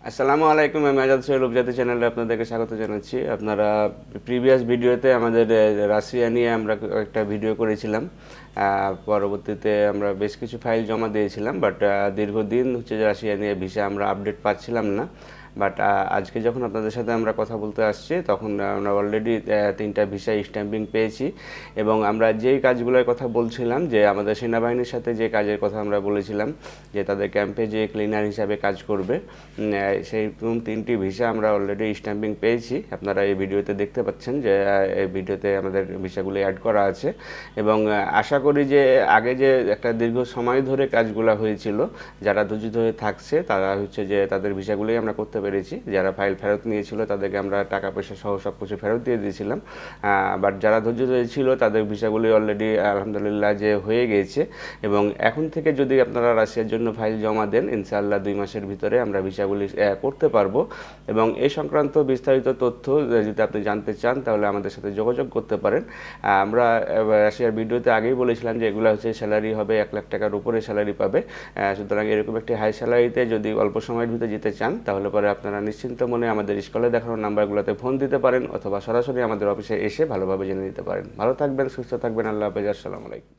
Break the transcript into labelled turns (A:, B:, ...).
A: আসসালামু আলাইকুম। আমি আজাদ সোহেল উপজাতি চ্যানেলে আপনাদেরকে স্বাগত জানাচ্ছি। আপনারা প্রিভিয়াস ভিডিওতে আমাদের রাশিয়া নিয়ে আমরা একটা ভিডিও করেছিলাম। পরবর্তীতে আমরা বেশ কিছু ফাইল জমা দিয়েছিলাম, বাট দীর্ঘদিন হচ্ছে যে রাশিয়া নিয়ে ভিসা আমরা আপডেট পাচ্ছিলাম না। বাট আজকে যখন আপনাদের সাথে আমরা কথা বলতে আসছি, তখন আমরা অলরেডি 3টা ভিসা স্ট্যাম্পিং পেয়েছি। এবং আমরা যেই কাজগুলোর কথা বলছিলাম, যে আমাদের সেনাবাহিনীর সাথে যে কাজের কথা আমরা বলেছিলাম, যে তাদের ক্যাম্পে যে ক্লিনার হিসাবে কাজ করবে, সেই 3টি ভিসা আমরা অলরেডি স্ট্যাম্পিং পেয়েছি। আপনারা এই ভিডিওতে দেখতে পাচ্ছেন যে এই ভিডিওতে আমাদের ভিসাগুলো অ্যাড করা আছে। এবং আশা করি যে আগে যে একটা দীর্ঘ সময় ধরে কাজগুলো হয়েছিল, যারা ধৈর্য ধরে থাকছে তারা হচ্ছে যে তাদের ভিসাগুলোই আমরা করতে পেরেছি। যারা ফাইল ফেরত নিয়েছিল তাদেরকে আমরা টাকা পয়সা সহ সব কিছু ফেরত দিয়ে দিয়েছিলাম। বাট যারা ধৈর্য ধরে ছিল তাদের ভিসাগুলি অলরেডি আলহামদুলিল্লাহ যে হয়ে গিয়েছে। এবং এখন থেকে যদি আপনারা রাশিয়ার জন্য ফাইল জমা দেন, ইনশাআল্লাহ 2 মাসের ভিতরে আমরা ভিসাগুলি করতে পারবো। এবং এই সংক্রান্ত বিস্তারিত তথ্য যদি আপনি জানতে চান, তাহলে আমাদের সাথে যোগাযোগ করতে পারেন। আমরা রাশিয়ার ভিডিওতে আগেই বলেছিলাম যে এগুলো হচ্ছে স্যালারি হবে 1 লাখ টাকার উপরে স্যালারি পাবে। সুতরাং এরকম একটি হাই স্যালারিতে যদি অল্প সময়ের ভিতরে যেতে চান, তাহলে পরে আপনারা নিশ্চিন্ত মনে আমাদের স্ক্রিনে দেখানো নাম্বারগুলোতে ফোন দিতে পারেন, অথবা সরাসরি আমাদের অফিসে এসে ভালোভাবে জেনে নিতে পারেন। ভালো থাকবেন, সুস্থ থাকবেন। আল্লাহ হাফেজ। আসসালামু আলাইকুম।